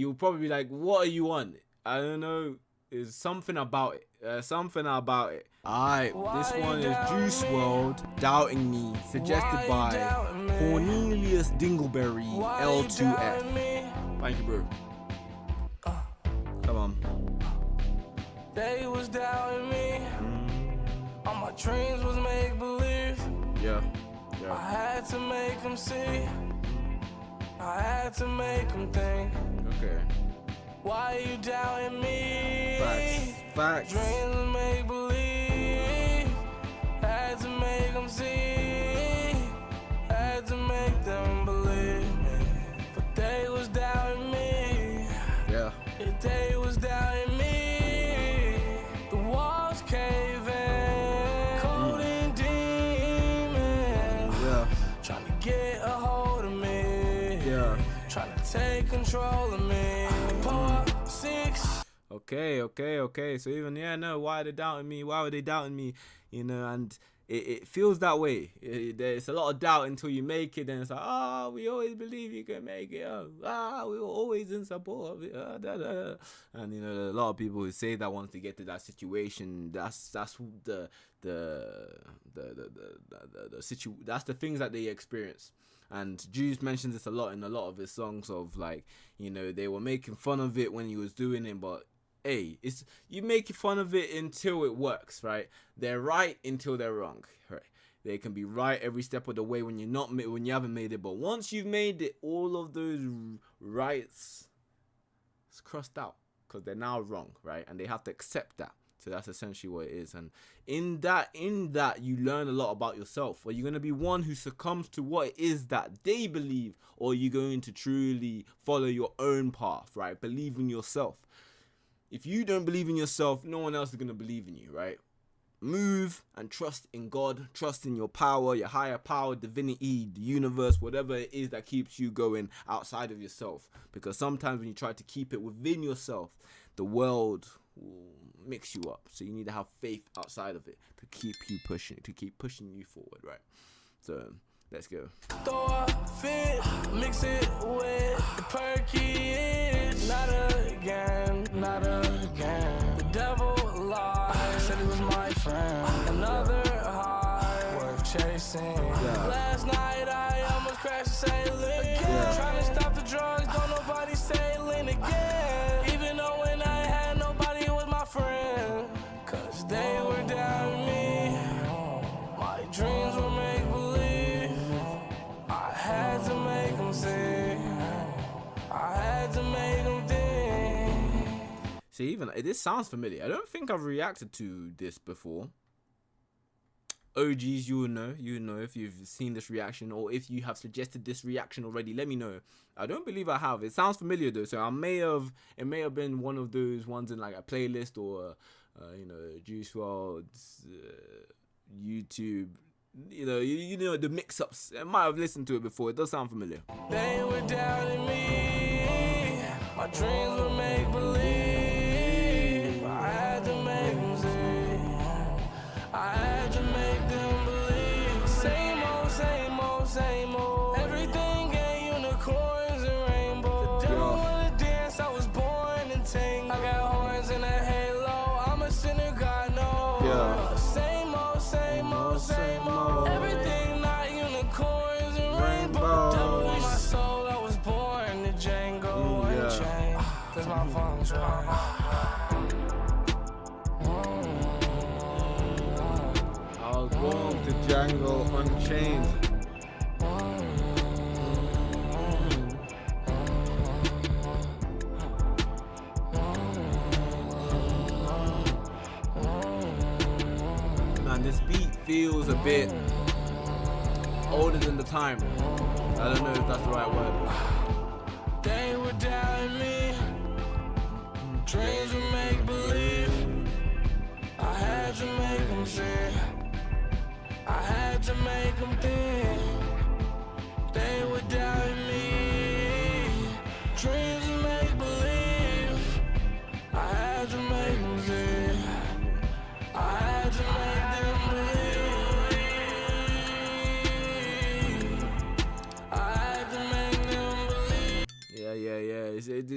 You'll probably be like, what are you on? I don't know. There's something about it. Something about it. Alright, this one is Juice WRLD, Doubting Me, suggested by Cornelius Dingleberry L2F. Thank you, bro. Come on. They was doubting me. All my dreams was make believe. Yeah. I had to make them see. I had to make them think. Okay. Why you doubting me? Facts. Dreams was make believe. Had to make them see. Had to make them believe. But they was doubting me. Yeah. They was doubting me. The walls cave in. Cold and demons. Yeah. Trying to get a hold of me. Yeah. Trying to take control of me. Pull up 6. Okay. So even, why are they doubting me? Why were they doubting me? And it feels that way. There's a lot of doubt until you make it, and it's like, we always believe you can make it. We were always in support of it. And a lot of people who say that once they get to that situation, that's the that's the things that they experience. And Juice mentions this a lot in a lot of his songs of like, they were making fun of it when he was doing it, but hey, you make fun of it until it works, right? They're right until they're wrong, right? They can be right every step of the way when you haven't made it, but once you've made it, all of those rights is crossed out because they're now wrong, right? And they have to accept that. So that's essentially what it is. And in that you learn a lot about yourself. Are you going to be one who succumbs to what it is that they believe, or are you going to truly follow your own path, right? Believe in yourself. If you don't believe in yourself, no one else is going to believe in you, right? Move and trust in God, trust in your power, your higher power, divinity, the universe, whatever it is that keeps you going outside of yourself. Because sometimes when you try to keep it within yourself, the world will mix you up. So you need to have faith outside of it to keep pushing you forward, right? So let's go. Throw a fit, mix it with the perky. Not again. The devil lied, said he was my friend. Another high, worth chasing. Yeah. Last night I almost crashed sailing again. Trying to stop the drugs, don't nobody sailing again. Even though when I had nobody was my friend, cause they were down me. My dreams were make believe. I had to make them see. I had to make them think. See, even this sounds familiar. I don't think I've reacted to this before. OGs, you will know if you've seen this reaction, or if you have suggested this reaction already, let me know. I don't believe I have. It sounds familiar though, so it may have been one of those ones in like a playlist, or Juice WRLD's YouTube. The mix-ups. I might have listened to it before. It does sound familiar. They were doubting me. My dreams were make believe. I had to make them see. I had to make them believe. Same old. Everything ain't unicorns and rainbows. The devil wanna dance, I was born in tango. I got horns and a halo. I'm a sinner, God knows. Yeah. Same old. Everything not unicorns and rainbows. Devil in my soul, I was born to Django and chain. That's my function. I was born to Django Unchained. Man, this beat feels a bit older than the time. I don't know if that's the right word. They were doubting me. Dreams would make believe. I had to make them see. I had to make them think. They were doubting me. Dreams would make believe. I had to make them see. I had to make them believe. I had to make them believe. Yeah.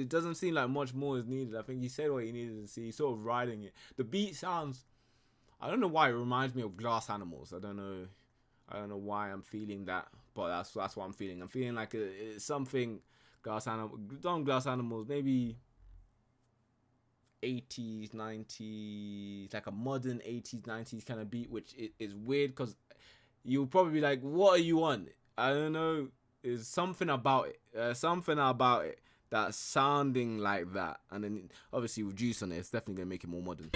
it doesn't seem like much more is needed. I think he said what he needed to see. He's sort of riding it. The beat sounds, I don't know why it reminds me of Glass Animals. I don't know why I'm feeling that, but that's what I'm feeling. I'm feeling like it's something Glass Animals, maybe 80s, 90s, like a modern 80s, 90s kind of beat, which is weird because you'll probably be like, what are you on? I don't know. There's something about it. That's sounding like that. And then obviously with Juice on it, it's definitely going to make it more modern.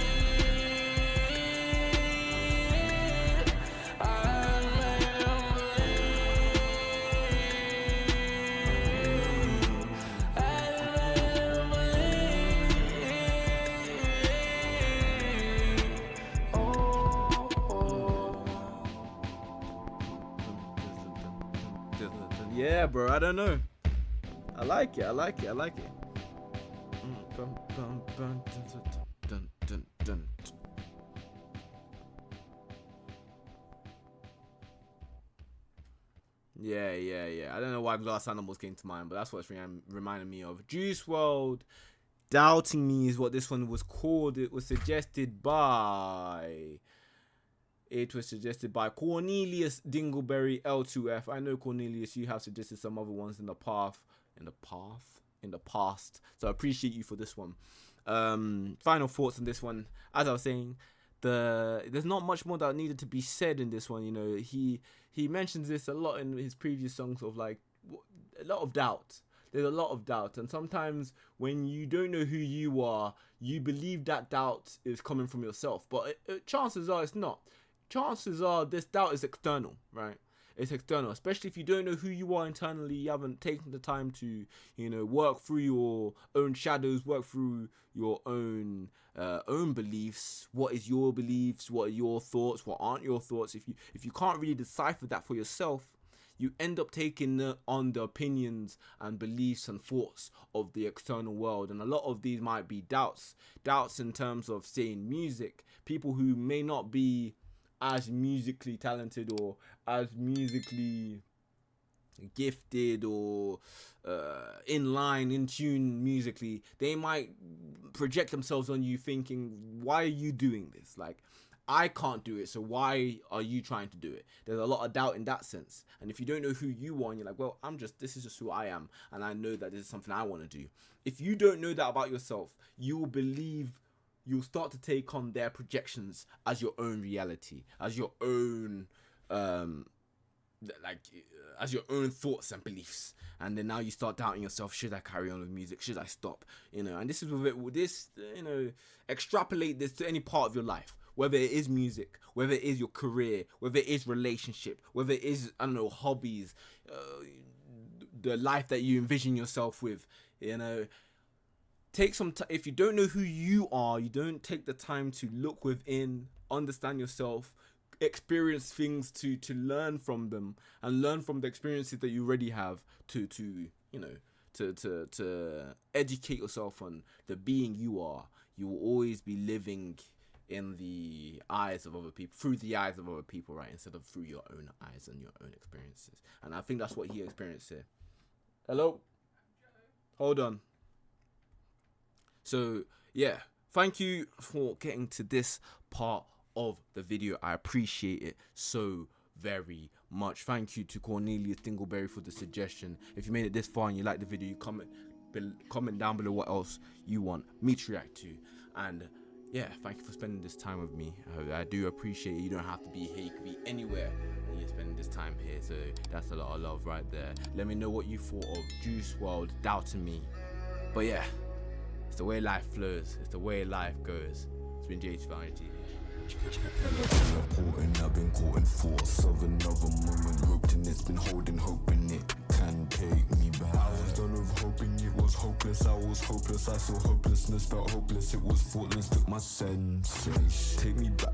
Yeah, bro, I don't know. I like it. Yeah. I don't know why Glass Animals came to mind, but that's what's reminding me of. Juice WRLD, Doubting Me is what this one was called. It was suggested by Cornelius Dingleberry L2F. I know, Cornelius, you have suggested some other ones in the past. So I appreciate you for this one. Final thoughts on this one. As I was saying, there's not much more that needed to be said in this one. You know, he mentions this a lot in his previous songs of like a lot of doubt. There's a lot of doubt, and sometimes when you don't know who you are, you believe that doubt is coming from yourself, but chances are it's not. Chances are this doubt is external, right? It's external, especially if you don't know who you are internally. You haven't taken the time to, work through your own shadows, work through your own beliefs. What is your beliefs? What are your thoughts? What aren't your thoughts? If you can't really decipher that for yourself, you end up taking on the opinions and beliefs and thoughts of the external world. And a lot of these might be doubts in terms of, say, in music. People who may not be as musically talented or as musically gifted or in tune musically, they might project themselves on you thinking, why are you doing this? Like, I can't do it, so why are you trying to do it? There's a lot of doubt in that sense. And if you don't know who you are, and you're like, well, this is just who I am, and I know that this is something I want to do. If you don't know that about yourself, you'll start to take on their projections as your own reality, as your own, as your own thoughts and beliefs. And then now you start doubting yourself. Should I carry on with music? Should I stop? And this is with this, extrapolate this to any part of your life. Whether it is music, whether it is your career, whether it is relationship, whether it is, hobbies, the life that you envision yourself with, take some time. If you don't know who you are, you don't take the time to look within, understand yourself, experience things to learn from them, and learn from the experiences that you already have to educate yourself on the being you are. You will always be living in the eyes of other people, through the eyes of other people, right? Instead of through your own eyes and your own experiences. And I think that's what he experienced here. Hello? Hold on. So, yeah. Thank you for getting to this part of the video. I appreciate it so very much. Thank you to Cornelius Dingleberry for the suggestion. If you made it this far and you like the video, you comment down below what else you want me to react to. And yeah, thank you for spending this time with me. I do appreciate it. You don't have to be here. You could be anywhere and you're spending this time here. So that's a lot of love right there. Let me know what you thought of Juice WRLD, Doubting Me. But yeah, it's the way life flows. It's the way life goes. It's been J2KHD. I've been caught in force of another moment, roped in, it's been holding, hoping it can take me back. I was done with hoping it was hopeless. I was hopeless, I saw hopelessness, felt hopeless. It was thoughtless, took my senses. Take me back.